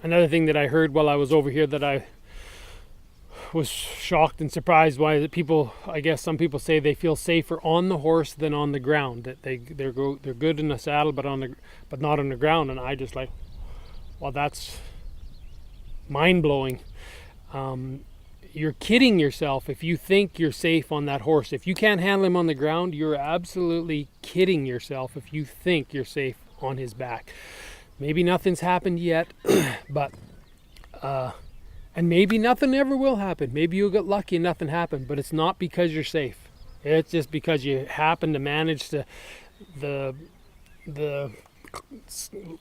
Another thing that I heard while I was over here that I was shocked and surprised by, that people, I guess some people say they feel safer on the horse than on the ground. That they're good in the saddle, but not on the ground. And I just like, well, that's mind blowing. You're kidding yourself if you think you're safe on that horse. If you can't handle him on the ground, you're absolutely kidding yourself if you think you're safe on his back. Maybe nothing's happened yet, but and maybe nothing ever will happen. Maybe you'll get lucky and nothing happened, but it's not because you're safe. It's just because you happen to manage to, the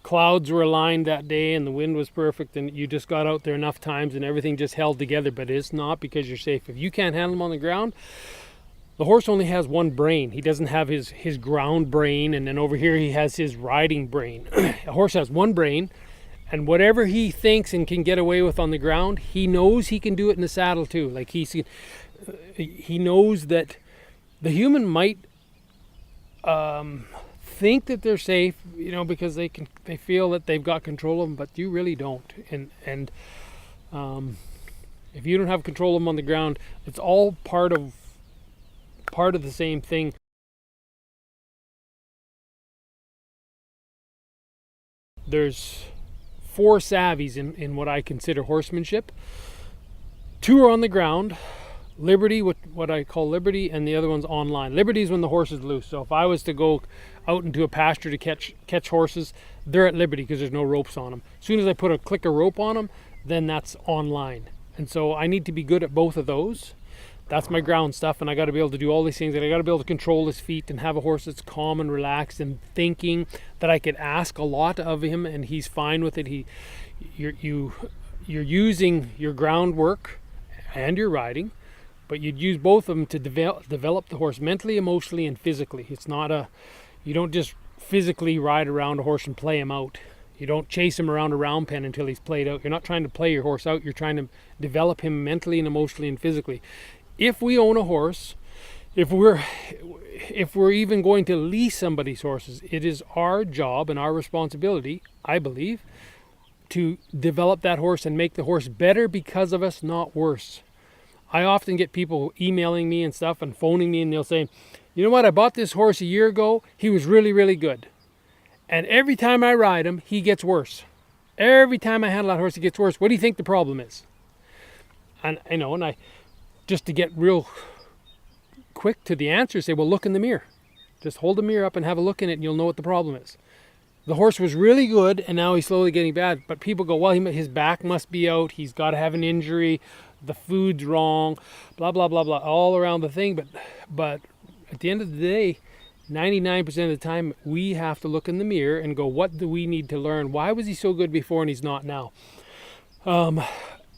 clouds were aligned that day and the wind was perfect and you just got out there enough times and everything just held together. But it's not because you're safe. If you can't handle them on the ground, the horse only has one brain. He doesn't have his ground brain, and then over here he has his riding brain. A horse has one brain, and whatever he thinks and can get away with on the ground, he knows he can do it in the saddle too. Like he knows that the human might think that they're safe, because they feel that they've got control of them, but you really don't. And if you don't have control of them on the ground, it's all part of the same thing. There's 4 savvies in what I consider horsemanship. 2 are on the ground. Liberty, what I call liberty, and the other one's online. Liberty is when the horse is loose. So if I was to go out into a pasture to catch horses, they're at liberty because there's no ropes on them. As soon as I put a click of rope on them, then that's online. And so I need to be good at both of those. That's my ground stuff, and I got to be able to do all these things, and I got to be able to control his feet and have a horse that's calm and relaxed and thinking, that I could ask a lot of him and he's fine with it. You're using your groundwork and your riding, but you'd use both of them to develop the horse mentally, emotionally, and physically. It's not you don't just physically ride around a horse and play him out. You don't chase him around a round pen until he's played out. You're not trying to play your horse out. You're trying to develop him mentally and emotionally and physically. If we own a horse, if we're even going to lease somebody's horses, it is our job and our responsibility, I believe, to develop that horse and make the horse better because of us, not worse. I often get people emailing me and stuff and phoning me, and they'll say, you know what, I bought this horse a year ago. He was really, really good. And every time I ride him, he gets worse. Every time I handle that horse, he gets worse. What do you think the problem is? And I just to get real quick to the answer, say, well, look in the mirror. Just hold the mirror up and have a look in it and you'll know what the problem is. The horse was really good and now he's slowly getting bad. But people go, well, his back must be out. He's got to have an injury. The food's wrong, blah, blah, blah, blah, all around the thing. But at the end of the day, 99% of the time, we have to look in the mirror and go, what do we need to learn? Why was he so good before and he's not now? And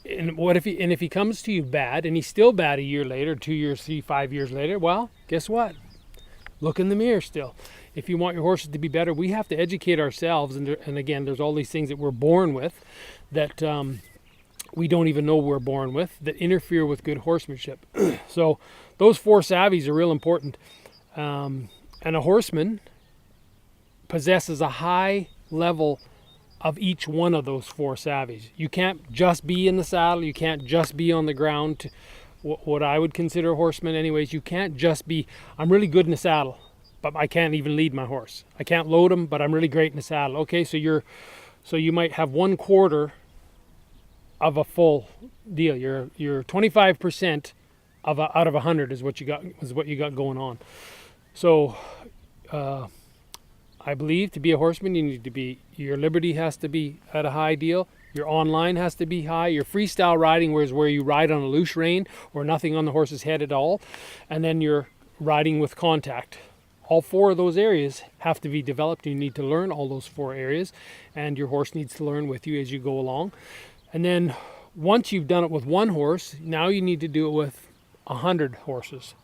if he comes to you bad and he's still bad a year later, 2 years, 3, 5 years later, well, guess what? Look in the mirror still. If you want your horses to be better, we have to educate ourselves. And again, there's all these things that we're born with that we don't even know we're born with that interfere with good horsemanship. So those 4 savvies are real important. And a horseman possesses a high level of each one of those 4 savvies. You can't just be in the saddle. You can't just be on the ground. What I would consider a horseman anyways. You can't just be, I'm really good in the saddle, but I can't even lead my horse. I can't load him, but I'm really great in the saddle. Okay, so you might have 1/4 of a full deal. You're 25% out of 100 is what you got going on. So I believe to be a horseman, your liberty has to be at a high deal. Your online has to be high. Your freestyle riding, where you ride on a loose rein or nothing on the horse's head at all. And then your riding with contact. All 4 of those areas have to be developed. You need to learn all those 4 areas, and your horse needs to learn with you as you go along. And then once you've done it with 1 horse, now you need to do it with 100 horses.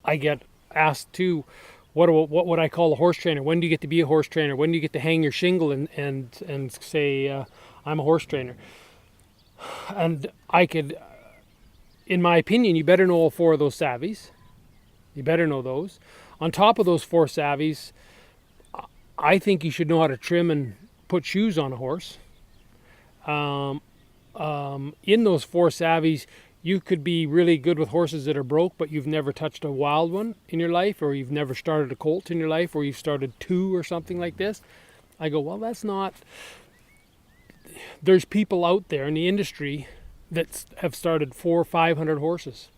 I get asked too, what would I call a horse trainer? When do you get to be a horse trainer? When do you get to hang your shingle and say, I'm a horse trainer? And I could, in my opinion, you better know all 4 of those savvies. You better know those. On top of those 4 savvies, I think you should know how to trim and put shoes on a horse. In those four savvies, you could be really good with horses that are broke, but you've never touched a wild one in your life, or you've never started a colt in your life, or you've started two or something like this. I go, well, that's not... There's people out there in the industry that have started 400 or 500 horses.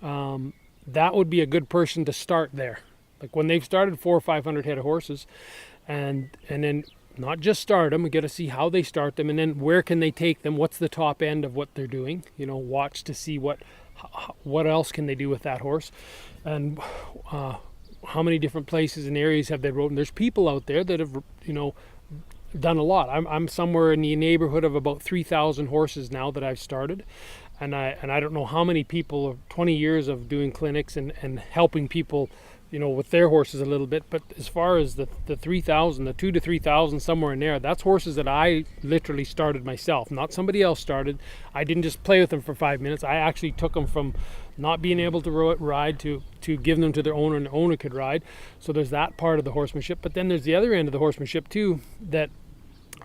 That would be a good person to start there. Like when they've started 400 or 500 head of horses, and then not just start them, we got to see how they start them, and then where can they take them, what's the top end of what they're doing, watch to see what else can they do with that horse, and how many different places and areas have they rode. And there's people out there that have done a lot. I'm somewhere in the neighborhood of about 3,000 horses now that I've started, and I don't know how many people, 20 years of doing clinics and helping people with their horses a little bit. But as far as the 3,000, the 2,000 to 3,000, somewhere in there, that's horses that I literally started myself, not somebody else started. I didn't just play with them for 5 minutes. I actually took them from not being able to ride to giving them to their owner, and the owner could ride. So there's that part of the horsemanship. But then there's the other end of the horsemanship too, that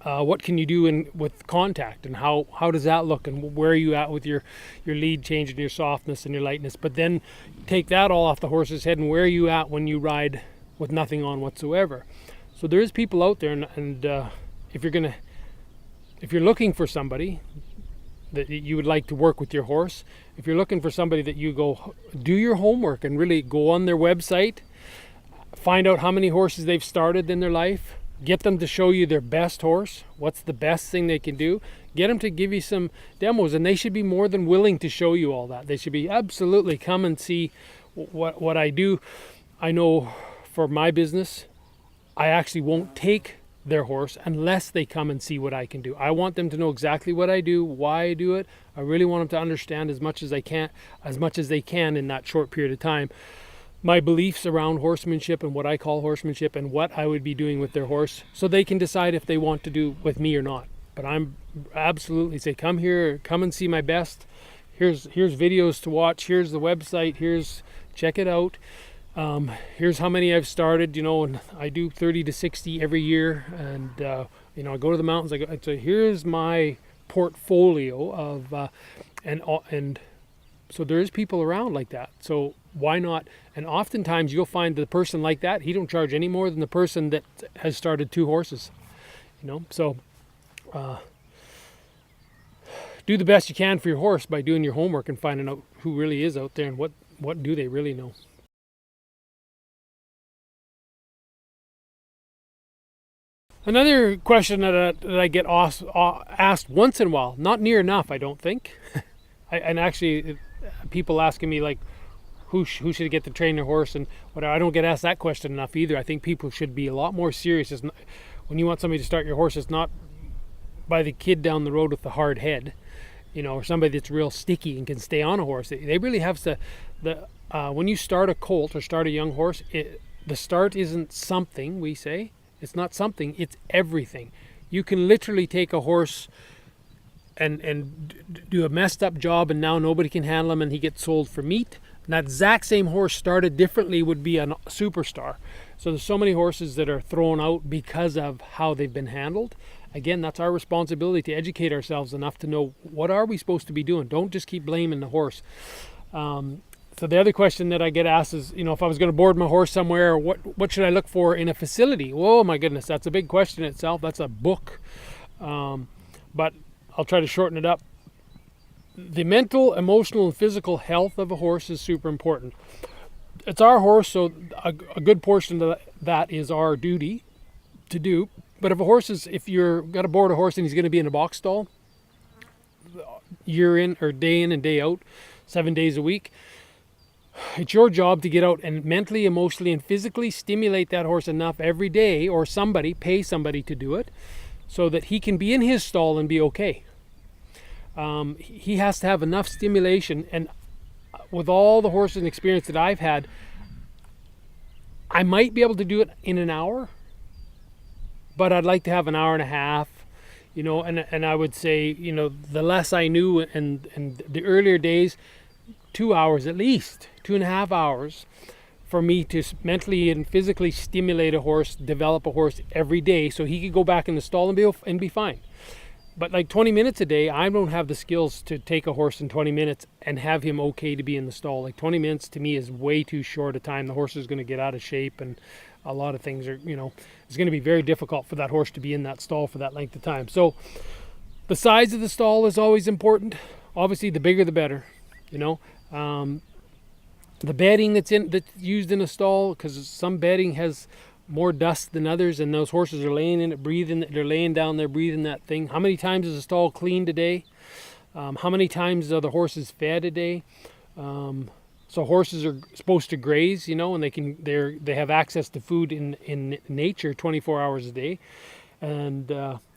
what can you do with contact, and how does that look, and where are you at with your lead change and your softness and your lightness. But then take that all off the horse's head, and where are you at when you ride with nothing on whatsoever. So there is people out there, and if you're looking for somebody that you would like to work with your horse, if you're looking for somebody that you go do your homework and really go on their website, find out how many horses they've started in their life, get them to show you their best horse, what's the best thing they can do, get them to give you some demos, and they should be more than willing to show you all that. They should be absolutely come and see what I do. I know for my business, I actually won't take their horse unless they come and see what I can do. I want them to know exactly what I do, why I do it. I really want them to understand as much as they can in that short period of time, my beliefs around horsemanship and what I call horsemanship and what I would be doing with their horse, so they can decide if they want to do with me or not. But I'm absolutely say, come here, come and see my best. Here's videos to watch. Here's the website. Check it out. Here's how many I've started, and I do 30 to 60 every year. And, I go to the mountains. So here's my portfolio of, and so there is people around like that. So why not? And oftentimes you'll find the person like that, he don't charge any more than the person that has started 2 horses, So do the best you can for your horse by doing your homework and finding out who really is out there and what do they really know. Another question that I get asked once in a while, not near enough, I don't think. And actually, people asking me like, who should get to train their horse and whatever. I don't get asked that question enough either. I think people should be a lot more serious. When you want somebody to start your horse, it's not by the kid down the road with the hard head, or somebody that's real sticky and can stay on a horse. They really have to. When you start a colt or start a young horse, the start isn't something we say. It's not something. It's everything. You can literally take a horse and do a messed up job, and now nobody can handle him, and he gets sold for meat. And that exact same horse started differently would be a superstar. So there's so many horses that are thrown out because of how they've been handled. Again, that's our responsibility to educate ourselves enough to know what are we supposed to be doing. Don't just keep blaming the horse. So the other question that I get asked is, if I was going to board my horse somewhere, what should I look for in a facility? Oh my goodness, that's a big question itself. That's a book. But I'll try to shorten it up. The mental, emotional, and physical health of a horse is super important. It's our horse, so a good portion of that is our duty to do. But if you're got to board a horse and he's going to be in a box stall year in or day in and day out, 7 days a week, it's your job to get out and mentally, emotionally, and physically stimulate that horse enough every day, or pay somebody to do it, so that he can be in his stall and be okay. He has to have enough stimulation, and with all the horses and experience that I've had, I might be able to do it in an hour, but I'd like to have an hour and a half, and I would say, the less I knew and the earlier days, 2 hours at least, 2.5 hours for me to mentally and physically stimulate a horse, develop a horse every day, so he could go back in the stall and be fine. But like 20 minutes a day, I don't have the skills to take a horse in 20 minutes and have him okay to be in the stall. Like 20 minutes to me is way too short a time. The horse is going to get out of shape, and a lot of things are, it's going to be very difficult for that horse to be in that stall for that length of time. So the size of the stall is always important. Obviously, the bigger the better. The bedding that's used in a stall, because some bedding has more dust than others, and those horses are laying in it, breathing. They're laying down there, breathing that thing. How many times is a stall cleaned a day? How many times are the horses fed a day? So horses are supposed to graze, and they have access to food in nature 24 hours a day. And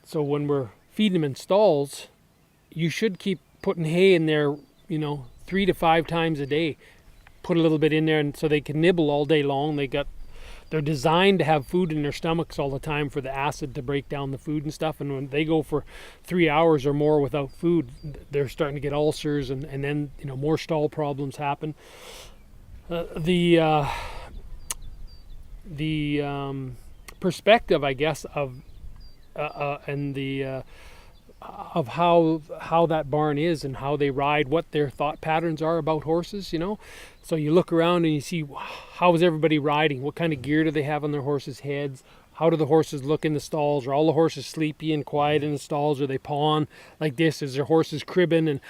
so when we're feeding them in stalls, you should keep putting hay in there, 3 to 5 times a day. Put a little bit in there, and so they can nibble all day long. They're designed to have food in their stomachs all the time for the acid to break down the food and stuff. And when they go for 3 hours or more without food, they're starting to get ulcers, and then more stall problems happen. The perspective, I guess, of how that barn is and how they ride, what their thought patterns are about horses. So you look around and you see, how is everybody riding? What kind of gear do they have on their horses' heads? How do the horses look in the stalls? Are all the horses sleepy and quiet in the stalls? Are they pawing like this? Is their horses cribbing and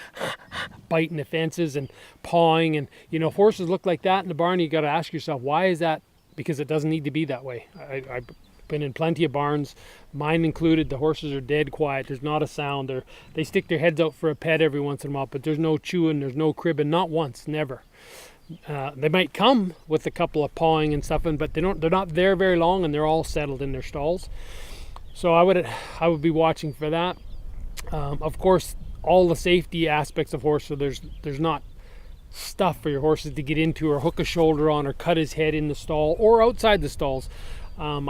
biting the fences and pawing? And if horses look like that in the barn, you got to ask yourself, why is that? Because it doesn't need to be that way. I've been in plenty of barns, mine included. The horses are dead quiet. There's not a sound. They stick their heads out for a pet every once in a while, but there's no chewing, there's no cribbing, not once, never. They might come with a couple of pawing and stuff, but they're not there very long, and they're all settled in their stalls. So I would be watching for that. Of course, all the safety aspects of horse, so there's not stuff for your horses to get into or hook a shoulder on or cut his head in the stall or outside the stalls. I'm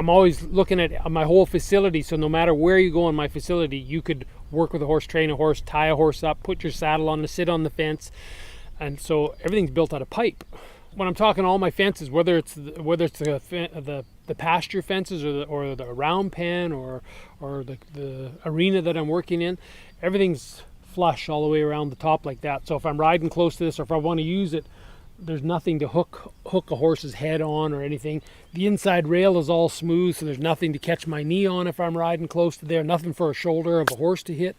always looking at my whole facility, so no matter where you go in my facility, you could work with a horse, train a horse, tie a horse up, put your saddle on to sit on the fence, and so everything's built out of pipe. When I'm talking all my fences, whether it's the pasture fences or the round pen or the arena that I'm working in, everything's flush all the way around the top like that. So if I'm riding close to this, or if I want to use it, there's nothing to hook a horse's head on or anything. The inside rail is all smooth, so there's nothing to catch my knee on if I'm riding close to there. Nothing for a shoulder of a horse to hit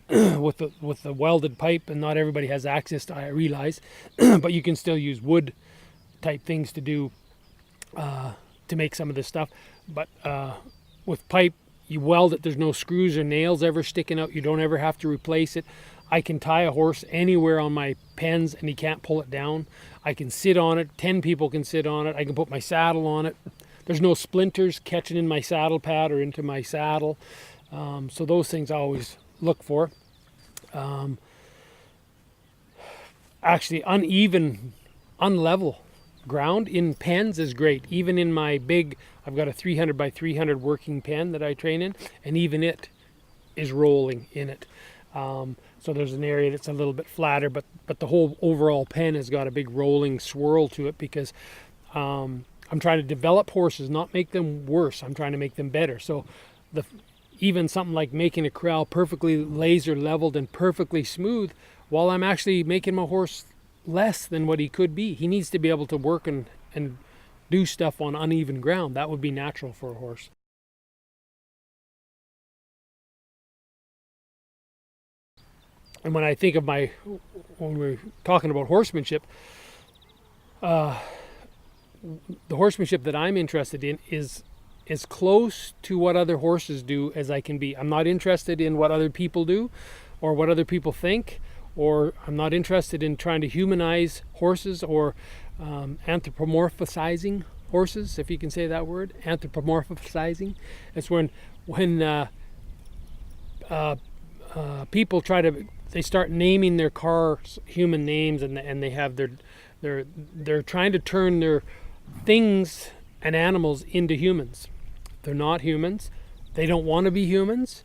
with the welded pipe. And not everybody has access to, I realize, but you can still use wood type things to do to make some of this stuff. But with pipe, you weld it. There's no screws or nails ever sticking out. You don't ever have to replace it. I can tie a horse anywhere on my pens and he can't pull it down. I can sit on it. 10 people can sit on it. I can put my saddle on it. There's no splinters catching in my saddle pad or into my saddle. So those things I always look for. Actually, uneven, unlevel ground in pens is great. Even in my big, I've got a 300 by 300 working pen that I train in, and even it is rolling in it. So there's an area that's a little bit flatter, but the whole overall pen has got a big rolling swirl to it, because I'm trying to develop horses, not make them worse. I'm trying to make them better. So even something like making a corral perfectly laser leveled and perfectly smooth, while I'm actually making my horse less than what he could be. He needs to be able to work and do stuff on uneven ground. That would be natural for a horse. And when I think of when we're talking about horsemanship, the horsemanship that I'm interested in is as close to what other horses do as I can be. I'm not interested in what other people do or what other people think, or I'm not interested in trying to humanize horses or anthropomorphizing horses, if you can say that word, anthropomorphizing. It's when people they start naming their cars human names, and they have they're trying to turn their things and animals into humans. They're not humans. They don't want to be humans.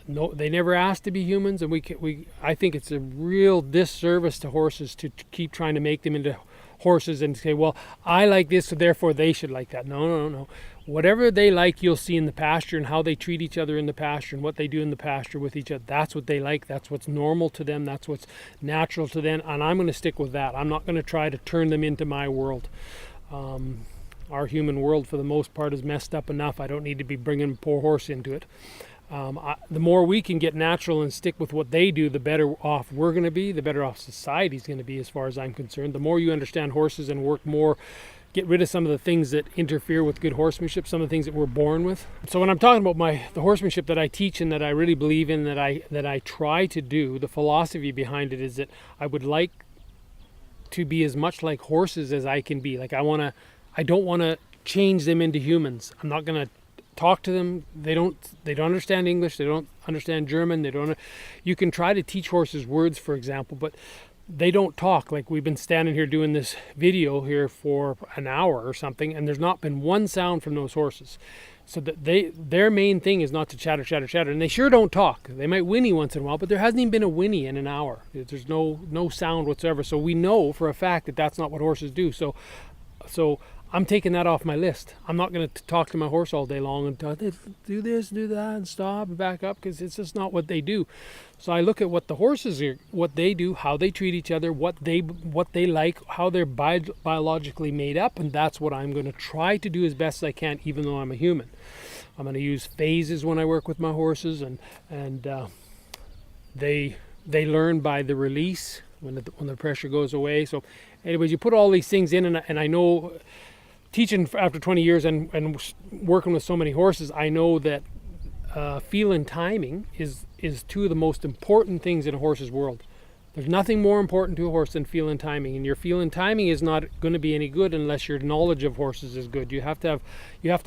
no, they never asked to be humans, and I think it's a real disservice to horses to keep trying to make them into horses and say, well, I like this, so therefore they should like that. No. Whatever they like, you'll see in the pasture, and how they treat each other in the pasture and what they do in the pasture with each other. That's what they like. That's what's normal to them. That's what's natural to them. And I'm going to stick with that. I'm not going to try to turn them into my world. Our human world, for the most part, is messed up enough. I don't need to be bringing a poor horse into it. The more we can get natural and stick with what they do, the better off we're going to be, the better off society's going to be, as far as I'm concerned. The more you understand horses and work more, get rid of some of the things that interfere with good horsemanship, some of the things that we're born with. So when I'm talking about the horsemanship that I teach and that I really believe in, that I try to do, the philosophy behind it is that I would like to be as much like horses as I can be. Like I don't want to change them into humans. I'm not going to talk to them. They don't understand English. They don't understand German. You can try to teach horses words, for example, but they don't talk. Like we've been standing here doing this video here for an hour or something, and there's not been one sound from those horses. So that their main thing is not to chatter, and they sure don't talk. They might whinny once in a while, but there hasn't even been a whinny in an hour. There's no sound whatsoever. So we know for a fact that that's not what horses do. So I'm taking that off my list. I'm not going to talk to my horse all day long and do this, do that, and stop and back up, because it's just not what they do. So I look at what the horses are, what they do, how they treat each other, what they like, how they're biologically made up, and that's what I'm going to try to do as best as I can, even though I'm a human. I'm going to use phases when I work with my horses, and they learn by the release when the pressure goes away. So, anyways, you put all these things in, and I know, teaching after 20 years and working with so many horses, I know that feel and timing is two of the most important things in a horse's world. There's nothing more important to a horse than feel and timing, and your feel and timing is not going to be any good unless your knowledge of horses is good. You have to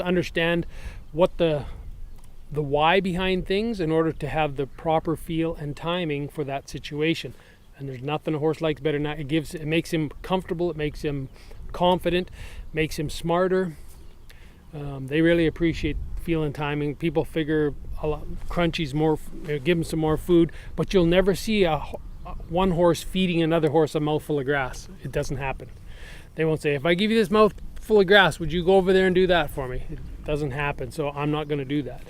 understand what the why behind things in order to have the proper feel and timing for that situation. And there's nothing a horse likes better than that. It makes him comfortable, it makes him confident, makes him smarter. They really appreciate feel and timing. People figure crunchies more, give them some more food, but you'll never see one horse feeding another horse a mouthful of grass. It doesn't happen. They won't say, if I give you this mouthful of grass, would you go over there and do that for me? It doesn't happen, so I'm not going to do that.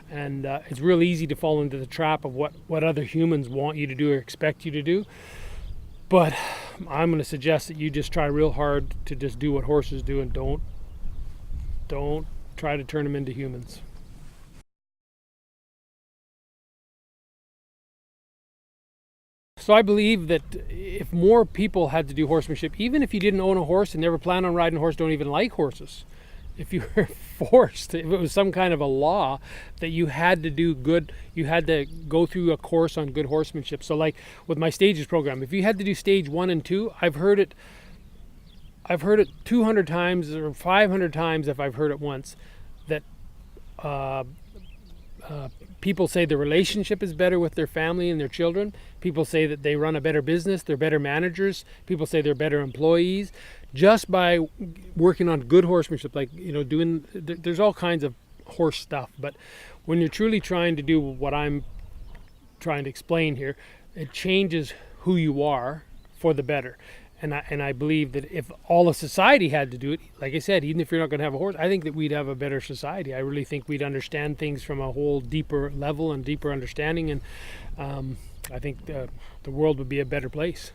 And it's real easy to fall into the trap of what other humans want you to do or expect you to do. But I'm going to suggest that you just try real hard to just do what horses do, and don't try to turn them into humans. So I believe that if more people had to do horsemanship, even if you didn't own a horse and never plan on riding a horse, don't even like horses, if you were forced, if it was some kind of a law that you had to do good, you had to go through a course on good horsemanship. So like with my stages program, if you had to do stage 1 and 2, I've heard it 200 times or 500 times if I've heard it once, that people say the relationship is better with their family and their children. People say that they run a better business, they're better managers. People say they're better employees just by working on good horsemanship, like, there's all kinds of horse stuff. But when you're truly trying to do what I'm trying to explain here, it changes who you are for the better. And I believe that if all of society had to do it, like I said, even if you're not going to have a horse, I think that we'd have a better society. I really think we'd understand things from a whole deeper level and deeper understanding. And I think the world would be a better place.